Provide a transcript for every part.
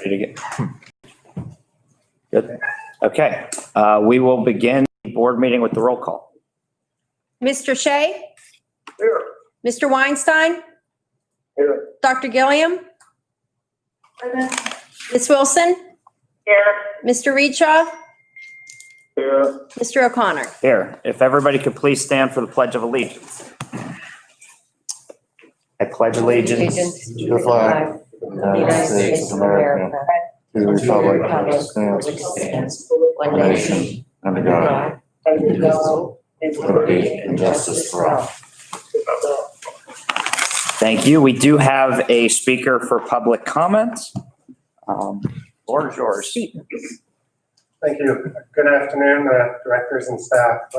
Ready to get? Good. Okay. We will begin the board meeting with the roll call. Mr. Shea? Here. Mr. Weinstein? Here. Dr. Gilliam? Ms. Wilson? Here. Mr. Reedshaw? Here. Mr. O'Connor? Here, if everybody could please stand for the Pledge of Allegiance. I pledge allegiance To the flag of the United States of America, to the republic which stands one nation, under God, indivisible, with liberty and justice for all. Thank you. We do have a speaker for public comments. Floor is yours. Thank you. Good afternoon, directors and staff.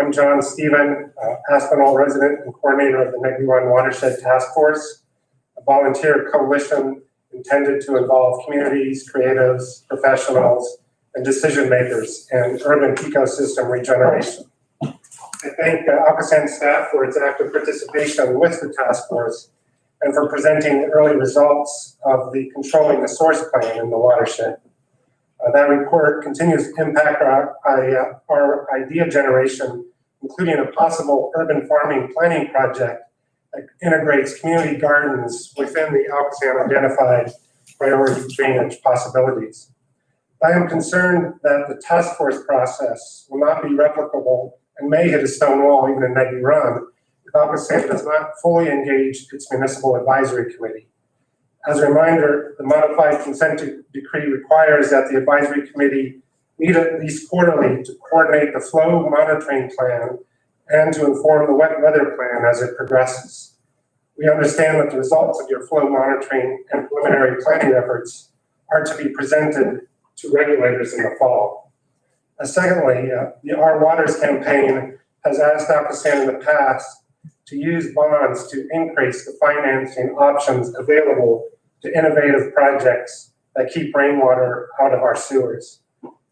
I'm John Stephen, Aspinall resident and coordinator of the Negu One Watershed Task Force, a volunteer coalition intended to involve communities, creatives, professionals, and decision makers in urban ecosystem regeneration. I thank ALCOSAN staff for its active participation with the task force and for presenting the early results of the Controlling the Source plan in the watershed. That report continues to impact our idea generation, including a possible urban farming planning project that integrates community gardens within the ALCOSAN identified priority drainage possibilities. I am concerned that the task force process will not be replicable and may hit a stone wall even in Negu Run if ALCOSAN does not fully engage its municipal advisory committee. As a reminder, the modified consent decree requires that the advisory committee meet at least quarterly to coordinate the flow monitoring plan and to inform the wet weather plan as it progresses. We understand that the results of your flow monitoring and preliminary planning efforts are to be presented to regulators in the fall. Secondly, the Our Waters campaign has asked ALCOSAN in the past to use bonds to increase the financing options available to innovative projects that keep rainwater out of our sewers.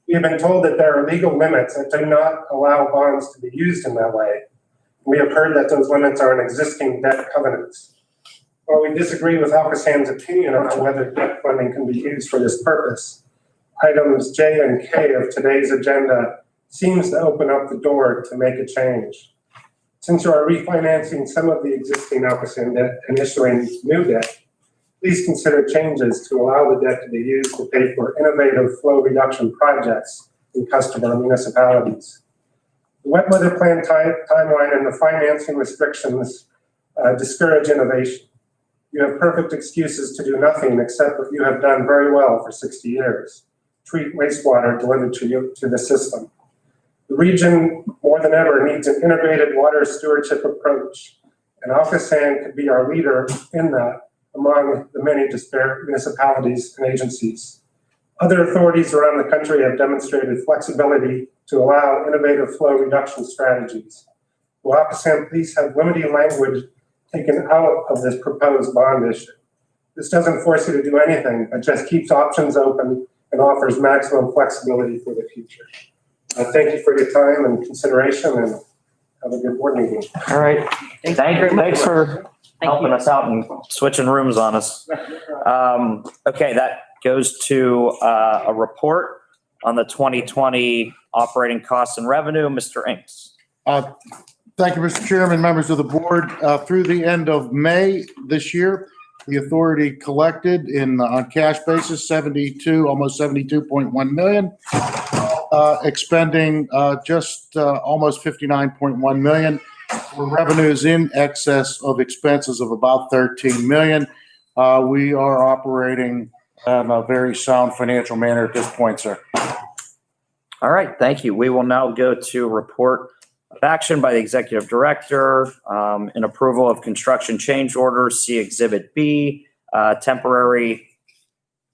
We have been told that there are legal limits that do not allow bonds to be used in that way. We have heard that those limits are in existing debt covenants. While we disagree with ALCOSAN's opinion on whether debt funding can be used for this purpose, items J and K of today's agenda seems to open up the door to make a change. Since you are refinancing some of the existing ALCOSAN debt and issuing new debt, please consider changes to allow the debt to be used to pay for innovative flow reduction projects in customer municipalities. The wet weather plan timeline and the financing restrictions discourage innovation. You have perfect excuses to do nothing except what you have done very well for 60 years. Treat wastewater delivered to the system. The region, more than ever, needs an integrated water stewardship approach, and ALCOSAN could be our leader in that among the many disparate municipalities and agencies. Other authorities around the country have demonstrated flexibility to allow innovative flow reduction strategies. Will ALCOSAN please have limiting language taken out of this proposed bond issue? This doesn't force you to do anything, but just keeps options open and offers maximum flexibility for the future. Thank you for your time and consideration, and have a good board meeting. All right. Thanks for helping us out and switching rooms on us. Okay, that goes to a report on the 2020 operating costs and revenue. Mr. Inks. Thank you, Mr. Chairman, members of the board. Through the end of May this year, the authority collected on cash basis almost 72.1 million, expending just almost 59.1 million. Revenues in excess of expenses of about 13 million. We are operating in a very sound financial manner at this point, sir. All right, thank you. We will now go to report of action by the executive director in approval of construction change orders. See Exhibit B, temporary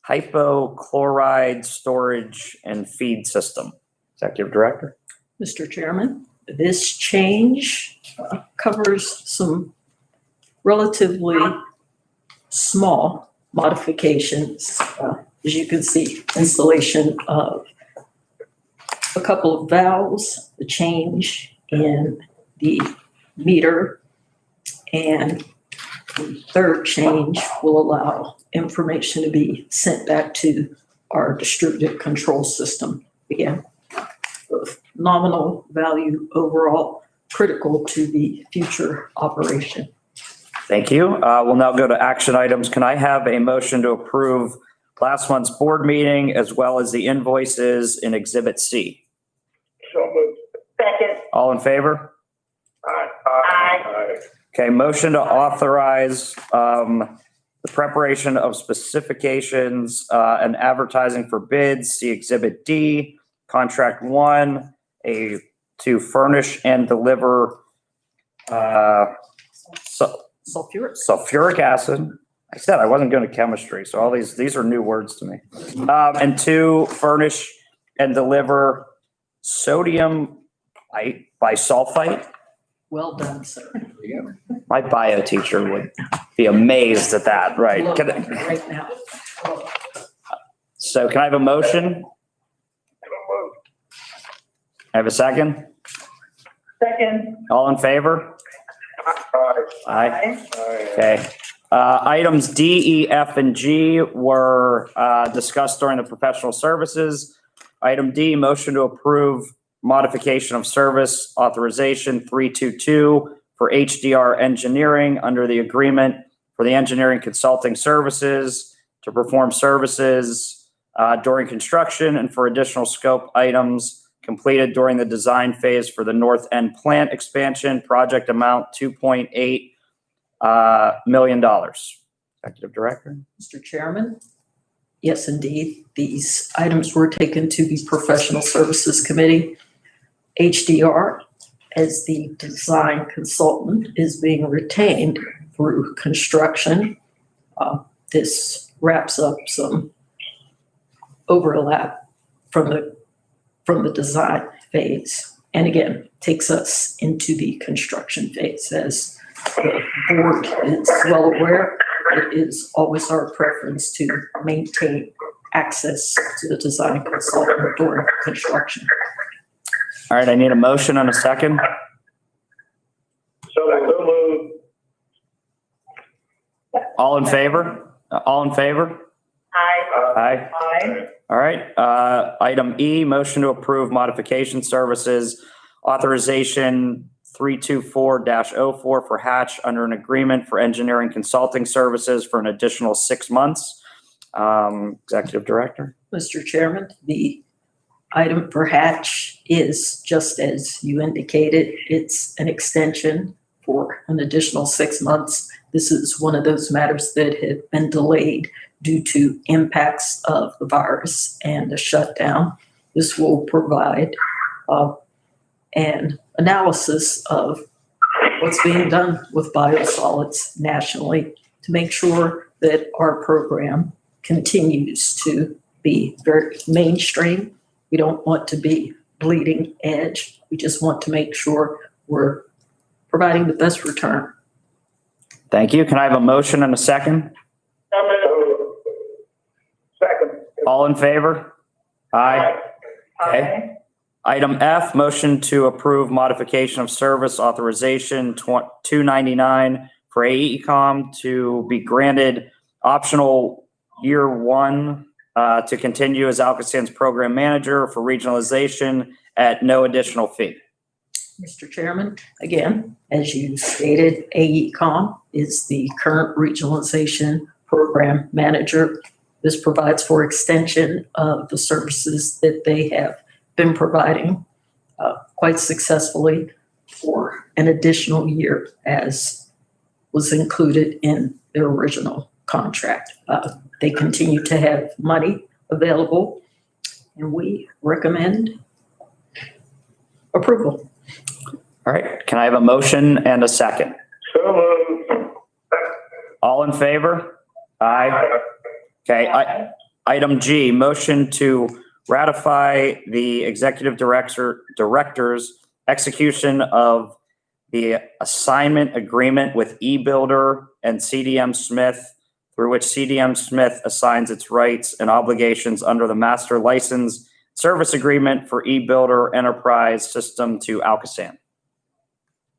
hypochlorite storage and feed system. Executive director. Mr. Chairman, this change covers some relatively small modifications. As you can see, installation of a couple of valves, the change in the meter, and the third change will allow information to be sent back to our distributed control system. Again, of nominal value overall, critical to the future operation. Thank you. We'll now go to action items. Can I have a motion to approve last month's board meeting as well as the invoices in Exhibit C? So moved. Second. All in favor? Aye. Okay, motion to authorize the preparation of specifications and advertising for bids. See Exhibit D, Contract 1, to furnish and deliver sulfuric acid. I said I wasn't going to chemistry, so all these are new words to me. And 2, furnish and deliver sodium bisulfite. Well done, sir. My bio teacher would be amazed at that, right? Right now. So can I have a motion? I have a second? Second. All in favor? Aye. Okay. Items D, E, F, and G were discussed during the professional services. Item D, motion to approve modification of service authorization 322 for HDR Engineering under the agreement for the engineering consulting services to perform services during construction and for additional scope items completed during the design phase for the North End plant expansion, project amount $2.8 million. Executive Director. Mr. Chairman, yes, indeed. These items were taken to the Professional Services Committee. HDR, as the design consultant, is being retained through construction. This wraps up some overlap from the design phase, and again, takes us into the construction phase. As the board is well aware, it is always our preference to maintain access to the design consultant during construction. All right, I need a motion and a second. So moved. All in favor? All in favor? Aye. Aye. Aye. All right. Item E, motion to approve modification services authorization 324-04 for Hatch under an agreement for engineering consulting services for an additional 6 months. Executive Director. Mr. Chairman, the item for Hatch is just as you indicated. It's an extension for an additional 6 months. This is one of those matters that have been delayed due to impacts of the virus and the shutdown. This will provide an analysis of what's being done with biosolids nationally to make sure that our program continues to be very mainstream. We don't want to be bleeding edge. We just want to make sure we're providing the best return. Thank you. Can I have a motion and a second? So moved. Second. All in favor? Aye. Okay. Item F, motion to approve modification of service authorization 299 for AECom to be granted optional year 1 to continue as ALCOSAN's program manager for regionalization at no additional fee. Mr. Chairman, again, as you stated, AECom is the current regionalization program manager. This provides for extension of the services that they have been providing quite successfully for an additional year, as was included in their original contract. They continue to have money available, and we recommend approval. All right. Can I have a motion and a second? So moved. All in favor? Aye. Okay. Item G, motion to ratify the executive director's execution of the assignment agreement with eBuilder and CDM Smith, through which CDM Smith assigns its rights and obligations under the master license service agreement for eBuilder enterprise system to ALCOSAN.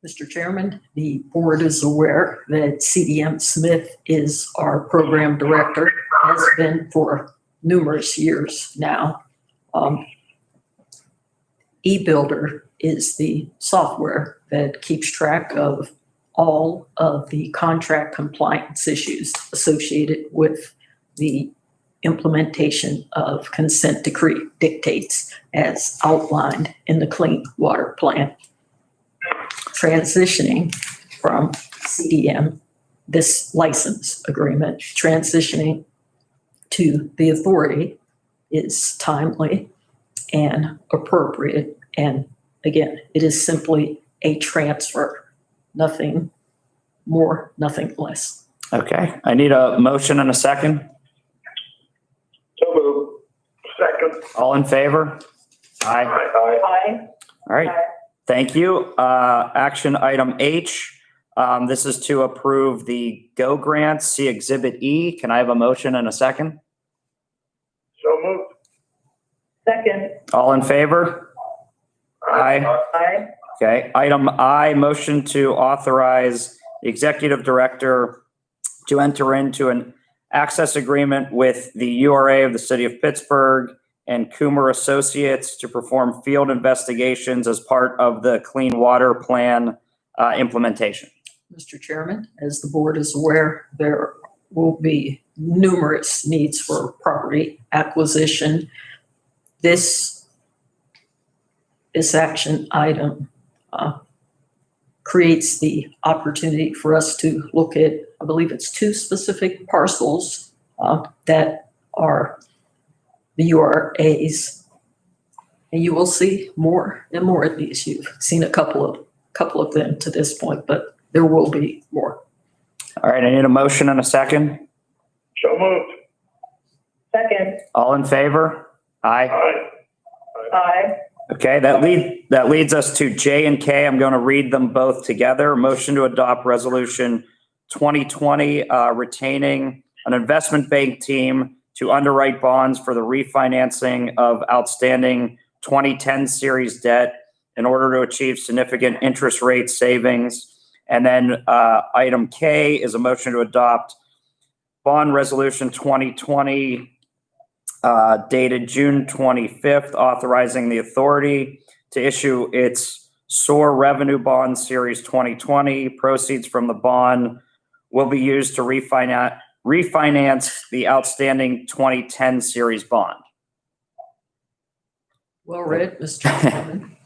Mr. Chairman, the board is aware that CDM Smith is our program director, has been for numerous years now. eBuilder is the software that keeps track of all of the contract compliance issues associated with the implementation of consent decree dictates as outlined in the Clean Water Plan. Transitioning from CDM, this license agreement, transitioning to the authority is timely and appropriate. And again, it is simply a transfer, nothing more, nothing less. Okay, I need a motion and a second. So moved. Second. All in favor? Aye. Aye. Aye. All right, thank you. Action item H. This is to approve the GO grants, see Exhibit E. Can I have a motion and a second? So moved. Second. All in favor? Aye. Aye. Okay, item I, motion to authorize the executive director to enter into an access agreement with the URA of the city of Pittsburgh and Coomer Associates to perform field investigations as part of the Clean Water Plan implementation. Mr. Chairman, as the board is aware, there will be numerous needs for property acquisition. This action item creates the opportunity for us to look at, I believe it's 2 specific parcels that are the URAs. And you will see more and more of these. You've seen a couple of them to this point, but there will be more. All right, I need a motion and a second. So moved. Second. All in favor? Aye. Aye. Aye. Okay, that leads us to J and K. I'm going to read them both together. Motion to adopt resolution 2020 retaining an investment bank team to underwrite bonds for the refinancing of outstanding 2010 series debt in order to achieve significant interest rate savings. And then item K is a motion to adopt bond resolution 2020 dated June 25th, authorizing the authority to issue its SOAR Revenue Bond Series 2020. Proceeds from the bond will be used to refinance the outstanding 2010 series bond. Well read, Mr. Chairman.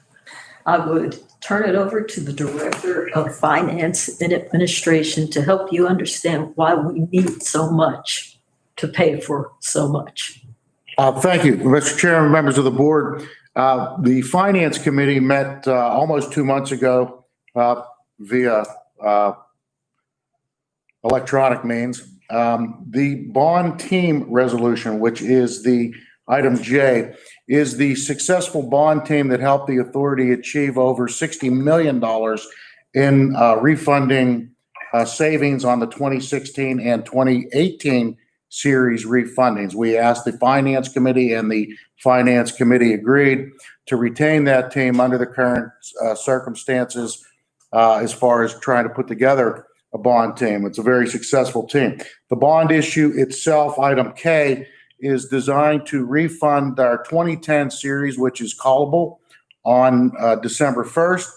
I would turn it over to the Director of Finance and Administration to help you understand why we need so much to pay for so much. Thank you, Mr. Chairman, members of the board. The Finance Committee met almost 2 months ago via electronic means. The bond team resolution, which is the item J, is the successful bond team that helped the authority achieve over $60 million in refunding savings on the 2016 and 2018 series refundings. We asked the Finance Committee, and the Finance Committee agreed to retain that team under the current circumstances as far as trying to put together a bond team. It's a very successful team. The bond issue itself, item K, is designed to refund our 2010 series, which is callable on December 1st.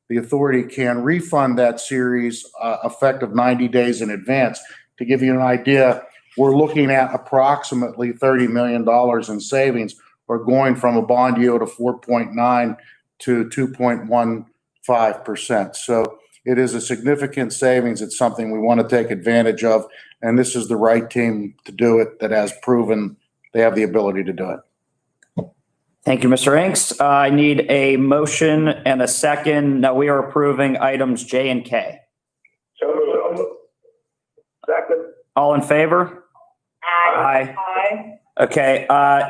The authority can refund that series effective 90 days in advance. To give you an idea, we're looking at approximately $30 million in savings. We're going from a bond yield of 4.9 to 2.15%. So it is a significant savings. It's something we want to take advantage of. And this is the right team to do it that has proven they have the ability to do it. Thank you, Mr. Inks. I need a motion and a second. Now we are approving items J and K. So moved. Second. All in favor? Aye. Aye. Okay,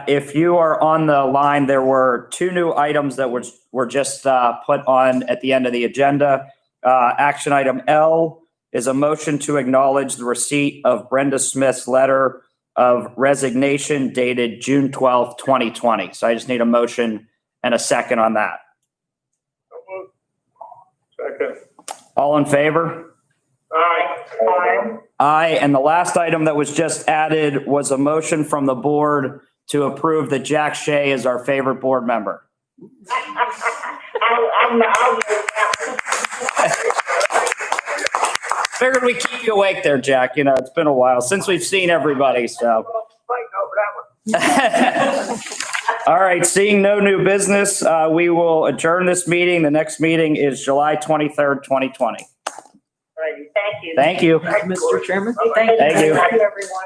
if you are on the line, there were 2 new items that were just put on at the end of the agenda. Action item L is a motion to acknowledge the receipt of Brenda Smith's letter of resignation dated June 12th, 2020. So I just need a motion and a second on that. So moved. Second. All in favor? Aye. Aye. Aye. And the last item that was just added was a motion from the board to approve that Jack Shea is our favorite board member. I'll Figured we'd keep you awake there, Jack. You know, it's been a while since we've seen everybody, so. Fighting over that one. All right, seeing no new business, we will adjourn this meeting. The next meeting is July 23rd, 2020. Thank you. Thank you. Mr. Chairman? Thank you. Thank you, everyone.